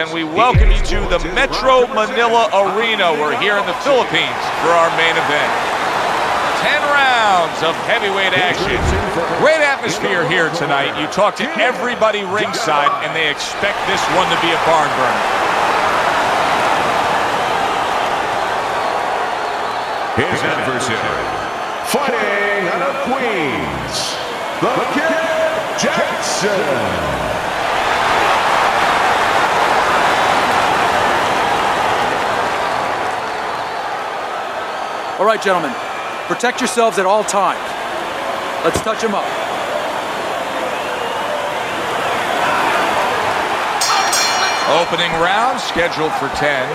And we welcome you to the Metro Manila Arena. We're here in the Philippines for our main event. 10 rounds of heavyweight action. Great atmosphere here tonight. You talk to everybody ringside, and they expect this one to be a barn burner. His adversary, fighting out of Queens, the Kid Jackson. All right, gentlemen, protect yourselves at all times. Let's touch him up. Opening round scheduled for 10.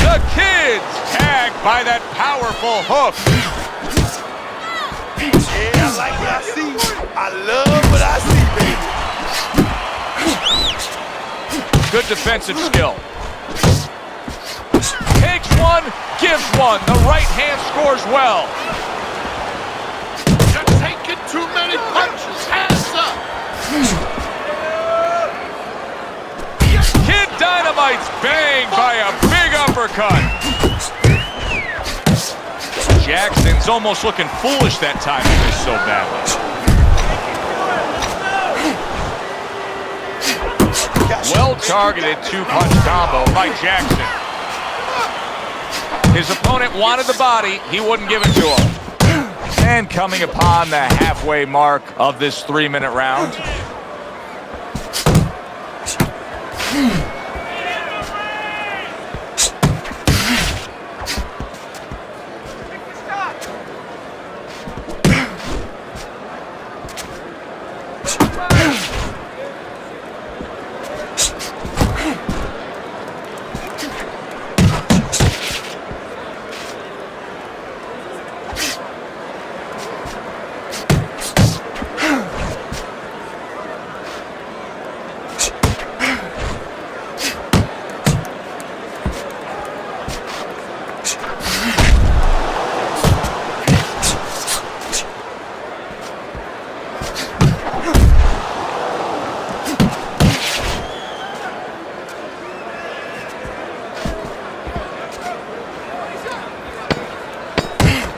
The Kid's tagged by that powerful hook. Yeah, I like what I see. I love what I see, baby. Good defensive skill. Takes one, gives one. The right hand scores well. You're taking too many punches. Hands up. Kid Dynamite's banged by a big uppercut. Jackson's almost looking foolish that time. He missed so badly. Well-targeted two-punch combo by Jackson. His opponent wanted the body. He wouldn't give it to him. And coming upon the halfway mark of this 3-minute round.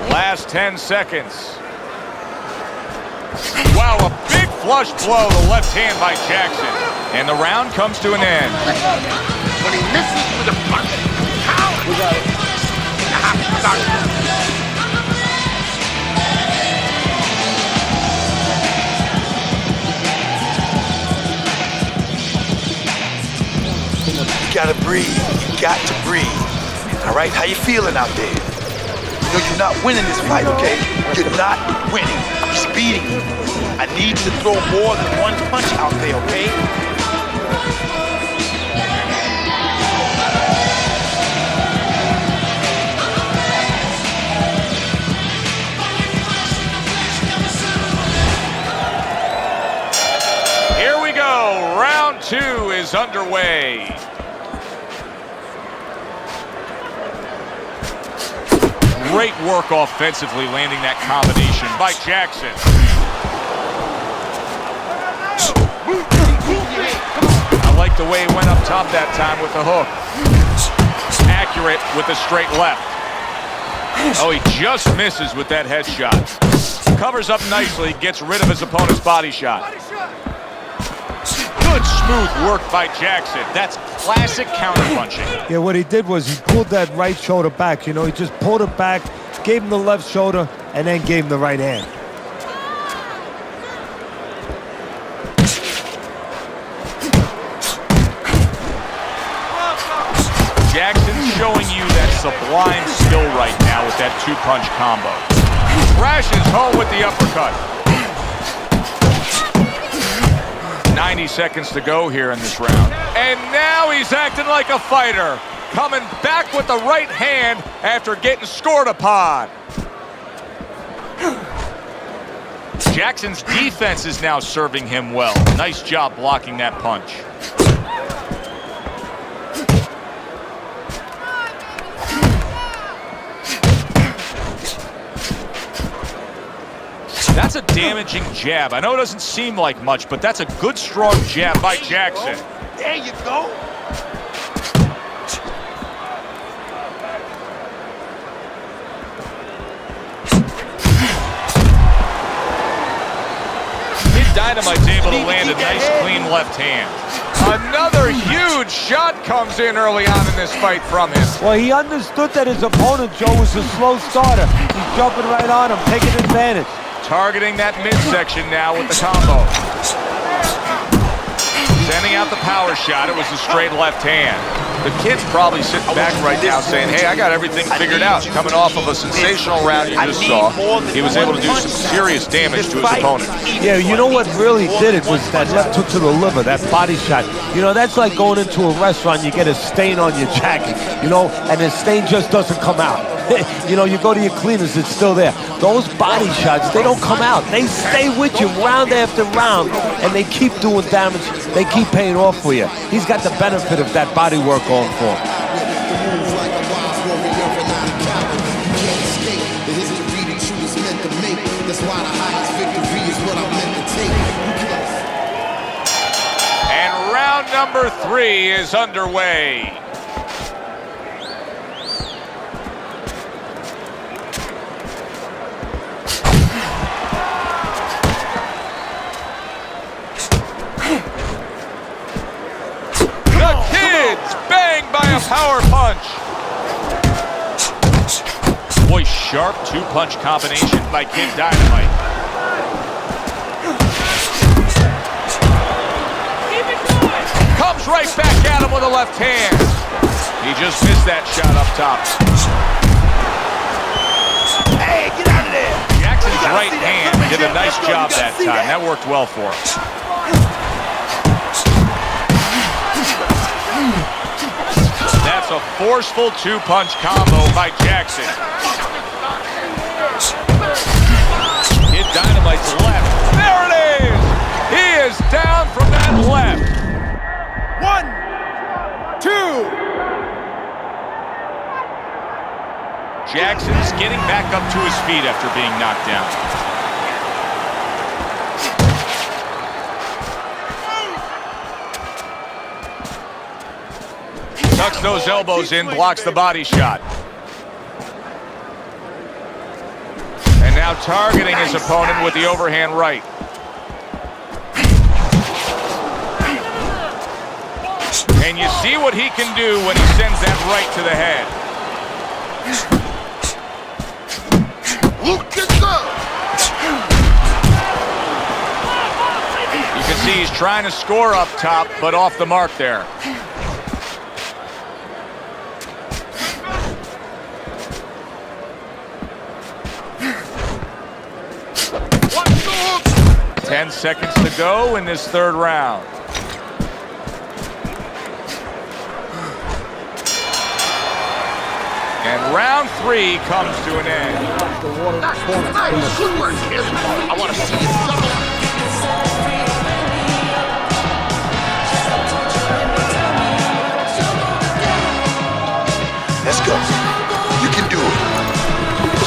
Last 10 seconds. Wow, a big flush blow, the left hand by Jackson. And the round comes to an end. When he misses with a punch, how? We got it. You gotta breathe. You got to breathe. All right? How you feeling out there? You know you're not winning this fight, okay? You're not winning. He's beating you. I need you to throw more than one punch out there, okay? Here we go. Round 2 is underway. Great work offensively, landing that combination by Jackson. I like the way he went up top that time with the hook. Accurate with the straight left. Oh, he just misses with that headshot. Covers up nicely, gets rid of his opponent's body shot. Good smooth work by Jackson. That's classic counterpunching. Yeah, what he did was he pulled that right shoulder back. You know, he just pulled it back, gave him the left shoulder, and then gave him the right hand. Jackson's showing you that sublime skill right now with that two-punch combo. Crashes home with the uppercut. 90 seconds to go here in this round. And now he's acting like a fighter. Coming back with the right hand after getting scored upon. Jackson's defense is now serving him well. Nice job blocking that punch. That's a damaging jab. I know it doesn't seem like much, but that's a good, strong jab by Jackson. There you go. Kid Dynamite's able to land a nice, clean left hand. Another huge shot comes in early on in this fight from him. Well, he understood that his opponent, Joe, was a slow starter. He's jumping right on him, taking advantage. Targeting that midsection now with the combo. Sending out the power shot. It was a straight left hand. The kid's probably sitting back right now saying, hey, I got everything figured out. Coming off of a sensational round you just saw, he was able to do some serious damage to his opponent. Yeah, you know what really did it was that left hook to the liver, that body shot. You know, that's like going into a restaurant, you get a stain on your jacket, you know, and the stain just doesn't come out. You know, you go to your cleaners, it's still there. Those body shots, they don't come out. They stay with you round after round, and they keep doing damage. They keep paying off for you. He's got the benefit of that body work going for him. And round number 3 is underway. Banged by a power punch. Boy, sharp two-punch combination by Kid Dynamite. Comes right back at him with a left hand. He just missed that shot up top. Hey, get out of there. Jackson's right hand did a nice job that time. That worked well for him. That's a forceful two-punch combo by Jackson. Kid Dynamite's left. There it is! He is down from that left. 1, 2. Jackson's getting back up to his feet after being knocked down. Tucks those elbows in, blocks the body shot. And now targeting his opponent with the overhand right. And you see what he can do when he sends that right to the head. You can see he's trying to score up top, but off the mark there. Ten seconds to go in this third round. And round 3 comes to an end. I want to see you double. Let's go. You can do it.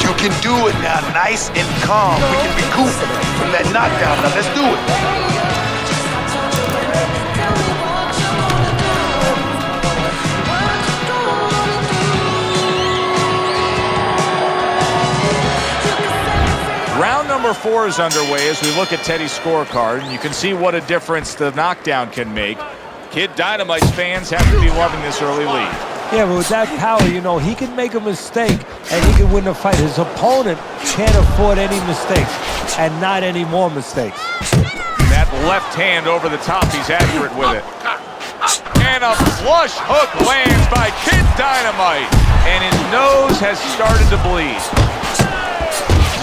You can do it now, nice and calm. We can recoup from that knockdown. Now let's do it. Round number 4 is underway as we look at Teddy's scorecard, and you can see what a difference the knockdown can make. Kid Dynamite's fans have to be loving this early lead. Yeah, but with that power, you know, he can make a mistake and he can win the fight. His opponent can't afford any mistakes and not any more mistakes. That left hand over the top, he's accurate with it. And a flush hook lands by Kid Dynamite, and his nose has started to bleed.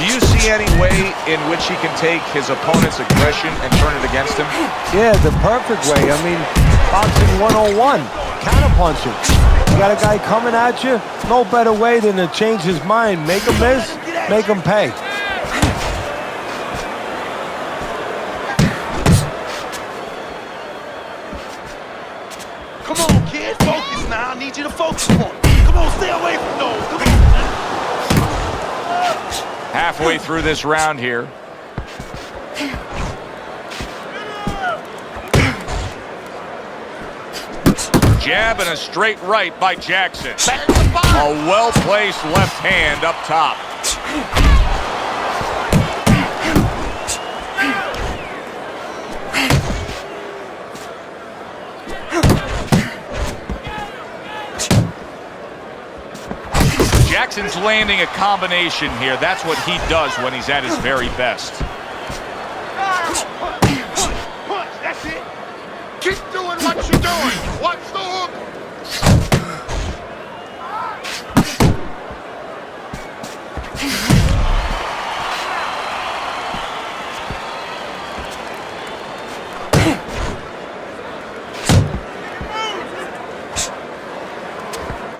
Do you see any way in which he can take his opponent's aggression and turn it against him? Yeah, the perfect way. I mean, boxing 101, counterpunching. You got a guy coming at you, no better way than to change his mind. Make him miss, make him pay. Come on, kid, focus now. I need you to focus on it. Come on, stay away from those. Come on. Halfway through this round here. Jab and a straight right by Jackson. A well-placed left hand up top. Jackson's landing a combination here. That's what he does when he's at his very best. Punch, that's it. Keep doing what you're doing. Watch the hook.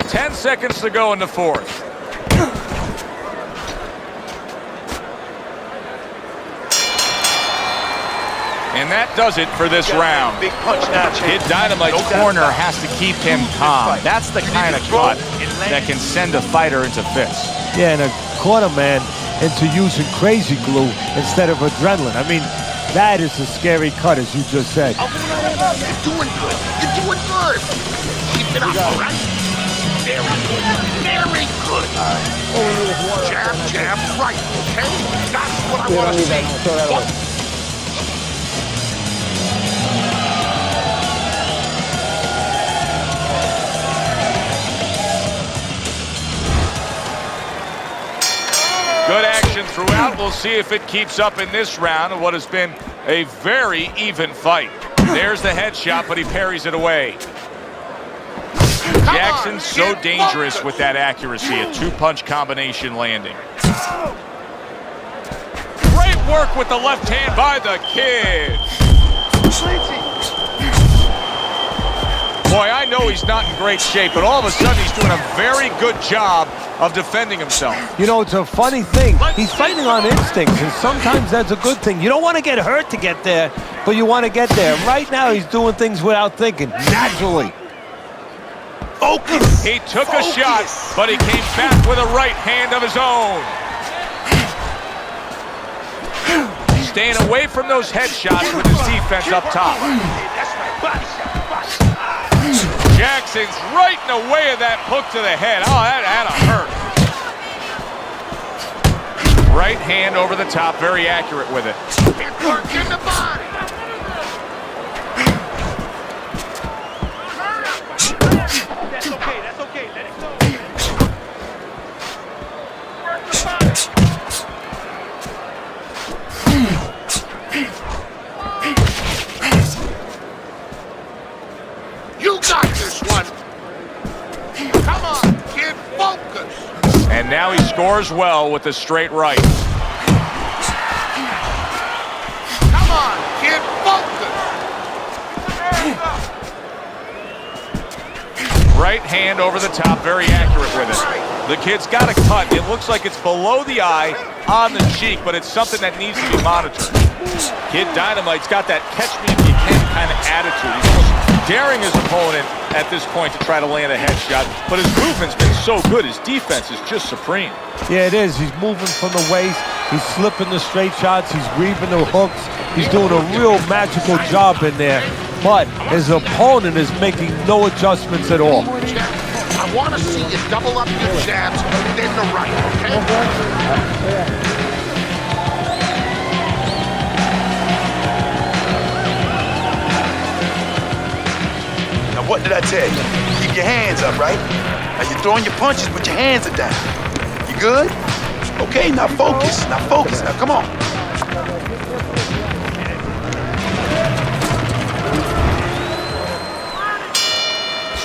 Ten seconds to go in the fourth. And that does it for this round. Big punch now, Kid Dynamite's corner has to keep him calm. That's the kind of cut that can send a fighter into fits. Yeah, and a quarter man into using crazy glue instead of adrenaline. I mean, that is a scary cut, as you just said. You're doing good. You're doing good. Keep it up, all right? Very good. Very good. Jab, jab, right, okay? That's what I want to see. Good action throughout. We'll see if it keeps up in this round of what has been a very even fight. There's the headshot, but he parries it away. Jackson's so dangerous with that accuracy, a two-punch combination landing. Great work with the left hand by the Kid. Boy, I know he's not in great shape, but all of a sudden he's doing a very good job of defending himself. You know, it's a funny thing. He's fighting on instincts, and sometimes that's a good thing. You don't want to get hurt to get there, but you want to get there. Right now, he's doing things without thinking, naturally. Focus. He took a shot, but he came back with a right hand of his own. Staying away from those headshots with his defense up top. That's right. Body shot. Jackson's right in the way of that hook to the head. Oh, that had to hurt. Right hand over the top, very accurate with it. It's work in the body. That's okay. That's okay. Let it go. Work the body. You got this one. Come on, kid, focus. And now he scores well with the straight right. Come on, kid, focus. Right hand over the top, very accurate with it. The Kid's got a cut. It looks like it's below the eye, on the cheek, but it's something that needs to be monitored. Kid Dynamite's got that catch-me-if-you-can kind of attitude. He's almost daring his opponent at this point to try to land a headshot, but his movement's been so good. His defense is just supreme. Yeah, it is. He's moving from the waist. He's slipping the straight shots. He's weaving the hooks. He's doing a real magical job in there. But his opponent is making no adjustments at all. I want to see you double up your jabs and then the right, okay? Now what did I tell you? Keep your hands up, right? Now you're throwing your punches, but your hands are down. You good? Okay, now focus. Now focus. Now come on.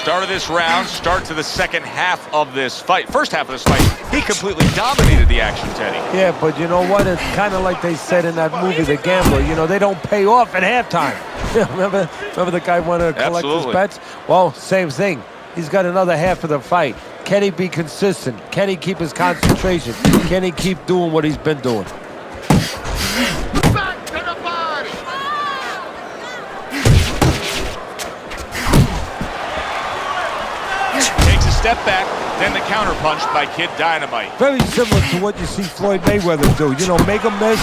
Start of this round, start to the second half of this fight. First half of this fight, he completely dominated the action, Teddy. Yeah, but you know what? It's kind of like they said in that movie, The Gambler. You know, they don't pay off at halftime. remember the guy wanted to collect his bets? Well, same thing. He's got another half of the fight. Can he be consistent? Can he keep his concentration? Can he keep doing what he's been doing? Back to the body. Takes a step back, then the counterpunch by Kid Dynamite. Very similar to what you see Floyd Mayweather do. You know, make him miss,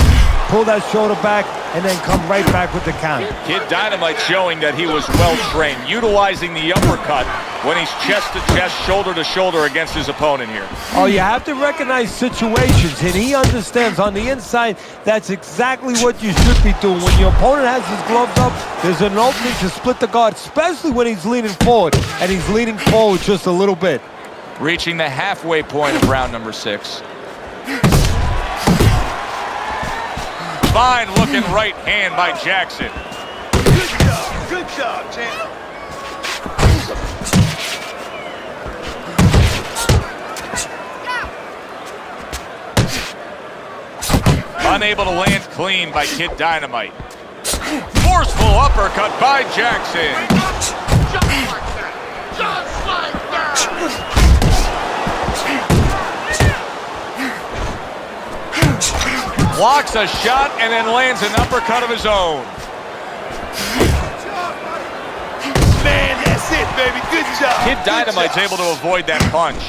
pull that shoulder back, and then come right back with the counter. Kid Dynamite showing that he was well-trained, utilizing the uppercut when he's chest-to-chest, shoulder-to-shoulder against his opponent here. Oh, you have to recognize situations, and he understands on the inside that's exactly what you should be doing. When your opponent has his gloves up, there's an opening to split the guard, especially when he's leaning forward, and he's leaning forward just a little bit. Reaching the halfway point of round number 6. Fine looking right hand by Jackson. Good job, champ. Unable to land clean by Kid Dynamite. Forceful uppercut by Jackson. Just like that. Just like that. Blocks a shot and then lands an uppercut of his own. Man, that's it, baby. Good job. Kid Dynamite's able to avoid that punch.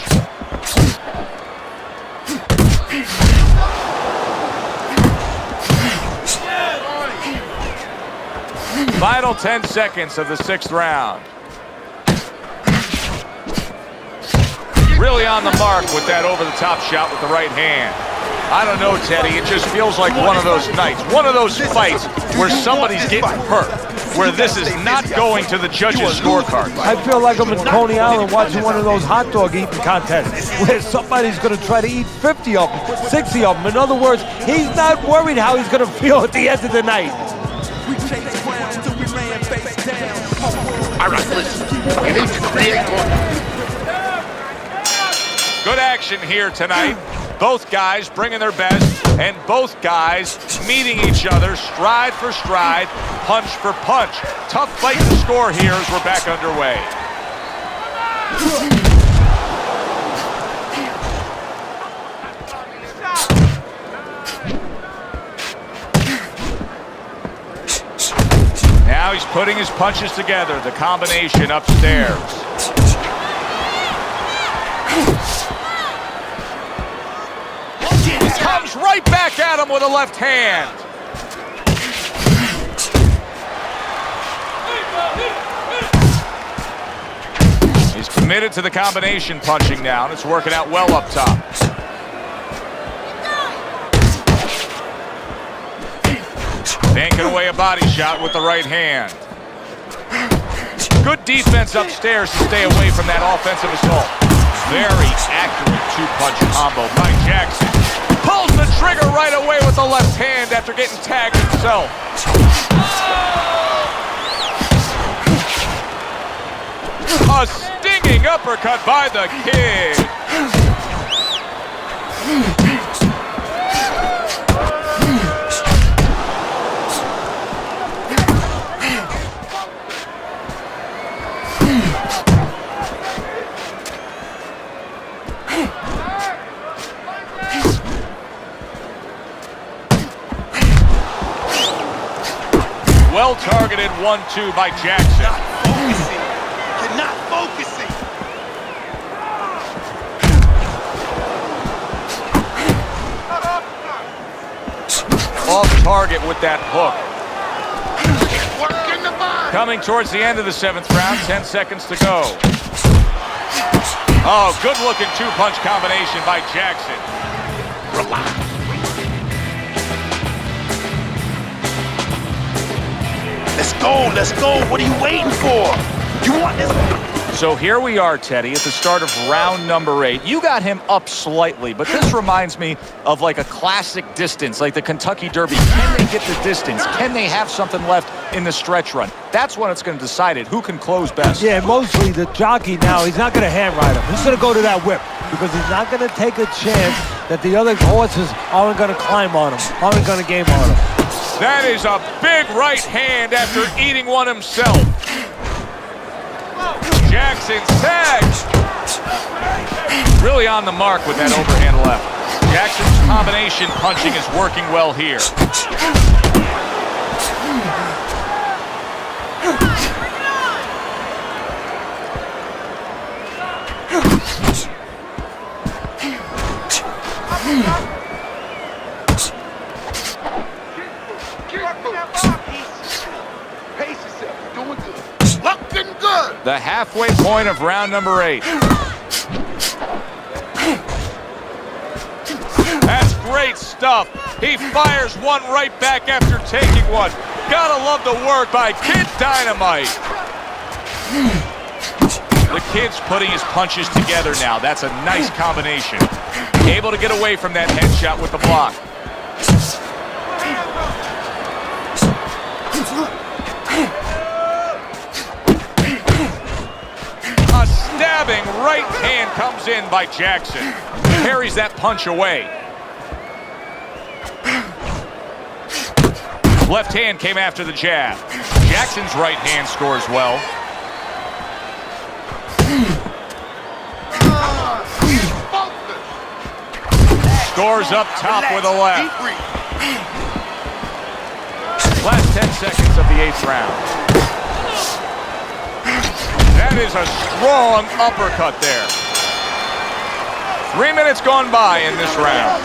Final 10 seconds of the 6th round. Really on the mark with that over-the-top shot with the right hand. I don't know, Teddy, it just feels like one of those nights, one of those fights where somebody's getting hurt, where this is not going to the judges' scorecard. I feel like I'm in Coney Island watching one of those hot dog eating contests where somebody's going to try to eat 50 of them, 60 of them. In other words, he's not worried how he's going to feel at the end of the night. All right, listen. You need to create more. Good action here tonight. Both guys bringing their best, and both guys meeting each other stride for stride, punch for punch. Tough fight to score here as we're back underway. Now he's putting his punches together, the combination upstairs. Comes right back at him with a left hand. He's committed to the combination punching now, and it's working out well up top. Banking away a body shot with the right hand. Good defense upstairs to stay away from that offensive assault. Very accurate two-punch combo by Jackson. Pulls the trigger right away with the left hand after getting tagged himself. A stinging uppercut by the Kid. Well-targeted 1-2 by Jackson. Not focusing. You're not focusing. Off target with that hook. Work in the body. Coming towards the end of the 7th round, 10 seconds to go. Oh, good-looking two-punch combination by Jackson. Relax. Let's go, let's go. What are you waiting for? You want this? So here we are, Teddy, at the start of round number 8. You got him up slightly, but this reminds me of like a classic distance, like the Kentucky Derby. Can they get the distance? Can they have something left in the stretch run? That's when it's going to decide it. Who can close best? Yeah, mostly the jockey now, he's not going to hand ride him. He's going to go to that whip because he's not going to take a chance that the other horses aren't going to climb on him, aren't going to game on him. That is a big right hand after eating one himself. Jackson tags. Really on the mark with that overhand left. Jackson's combination punching is working well here. The halfway point of round number 8. That's great stuff. He fires one right back after taking one. Gotta love the work by Kid Dynamite. The kid's putting his punches together now. That's a nice combination. Able to get away from that headshot with the block. A stabbing right hand comes in by Jackson. Parries that punch away. Left hand came after the jab. Jackson's right hand scores well. Scores up top with a left. Last 10 seconds of the 8th round. That is a strong uppercut there. 3 minutes gone by in this round.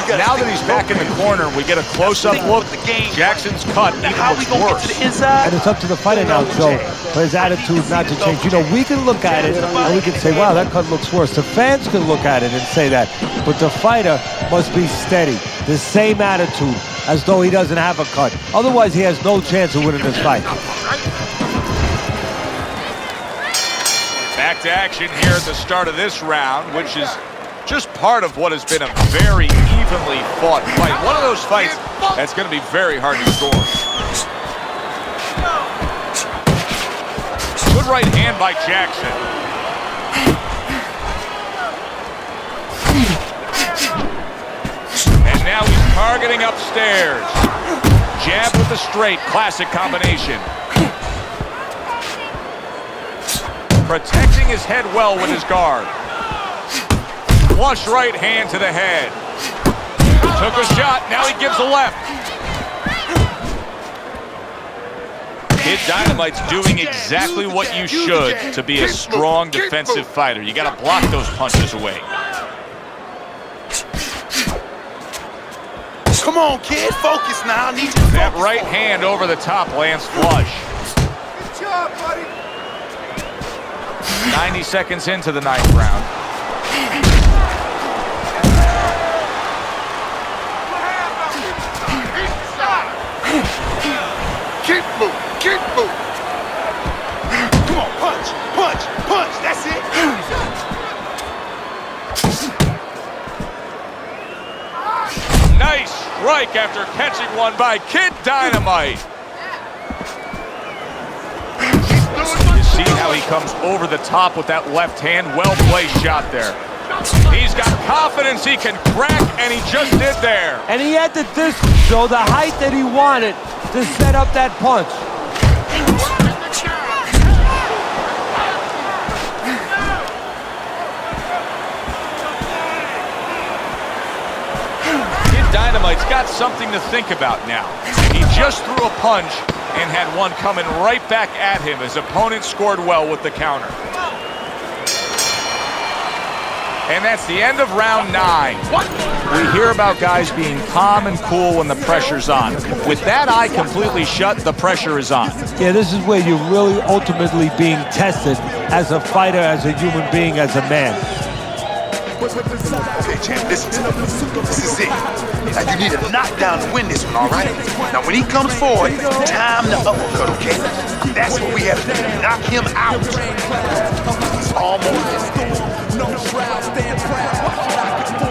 Now that he's back in the corner, we get a close-up look. Jackson's cut even looks worse. And it's up to the fighter now, Joe, for his attitude not to change. You know, we can look at it and we can say, wow, that cut looks worse. The fans can look at it and say that. But the fighter must be steady. The same attitude as though he doesn't have a cut. Otherwise, he has no chance of winning this fight. Back to action here at the start of this round, which is just part of what has been a very evenly fought fight. One of those fights that's going to be very hard to score. Good right hand by Jackson. And now he's targeting upstairs. Jab with the straight, classic combination. Protecting his head well with his guard. Flush right hand to the head. Took a shot, now he gives a left. Kid Dynamite's doing exactly what you should to be a strong defensive fighter. You gotta block those punches away. Come on, kid, focus now. I need you to That focus. right hand over the top lands flush. Good job, buddy. 90 seconds into the 9th round. Keep moving, keep moving. Come on, punch, punch, punch. That's it. Nice strike after catching one by Kid Dynamite. You see how he comes over the top with that left hand. Well-placed shot there. He's got confidence he can crack, and he just did there. And he had the distance, Joe, the height that he wanted to set up that punch. Kid Dynamite's got something to think about now. He just threw a punch and had one coming right back at him. His opponent scored well with the counter. And that's the end of round 9. We hear about guys being calm and cool when the pressure's on. With that eye completely shut, the pressure is on. Yeah, this is where you're really ultimately being tested as a fighter, as a human being, as a man. Okay, champ, listen to me. This is it. Now, you need a knockdown to win this one, all right? Now, when he comes forward, time the uppercut, okay? That's what we have to do. Knock him out. He's almost there. No shroud, stand proud. Watch what I can do.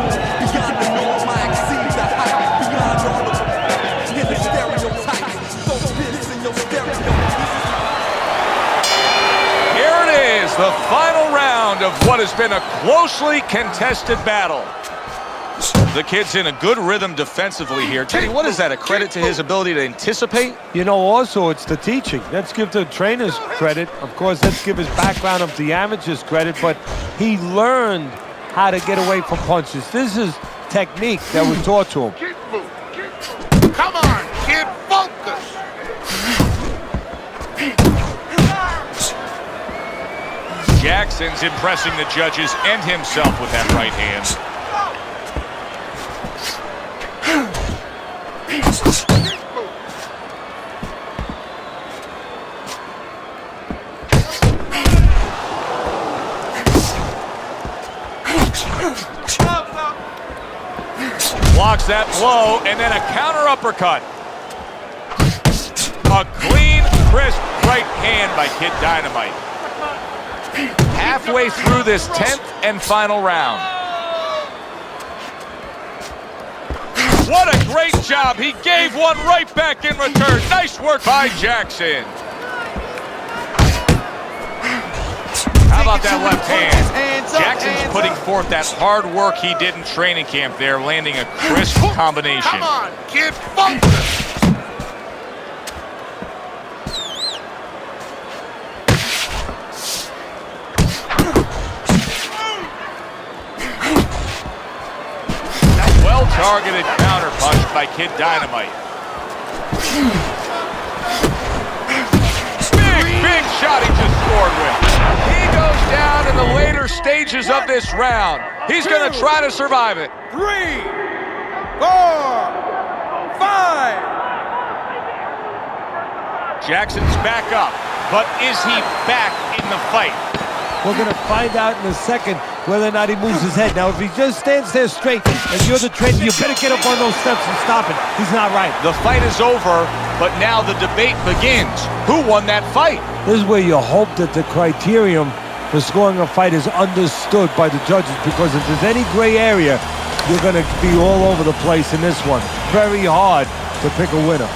Beyond the norm, I exceed the hype. Beyond all of the in the stereotypes. Those bits in your stereo. Here it is, the final round of what has been a closely contested battle. The kid's in a good rhythm defensively here. Teddy, what is that, a credit to his ability to anticipate? You know, also, it's the teaching. Let's give the trainers credit. Of course, let's give his background of the amateurs credit, but he learned how to get away from punches. This is technique that was taught to him. Keep moving, keep moving. Come on, kid, focus. Jackson's impressing the judges and himself with that right hand. blocks that blow, and then a counter uppercut. A clean, crisp right hand by Kid Dynamite. Halfway through this 10th and final round. What a great job. He gave one right back in return. Nice work by Jackson. How about that left hand? Jackson's putting forth that hard work he did in training camp there, landing a crisp combination. Come on, kid, focus. Well-targeted counter punch by Kid Dynamite. Big shot he just scored with. He goes down in the later stages of this round. He's going to try to survive it. 3, 4, 5. Jackson's back up, but is he back in the fight? We're going to find out in a second whether or not he moves his head. Now, if he just stands there straight and you're the trainer, you better get up on those steps and stop it. He's not right. The fight is over, but now the debate begins. Who won that fight? This is where you hope that the criterion for scoring a fight is understood by the judges, because if there's any gray area, you're going to be all over the place in this one. Very hard to pick a winner.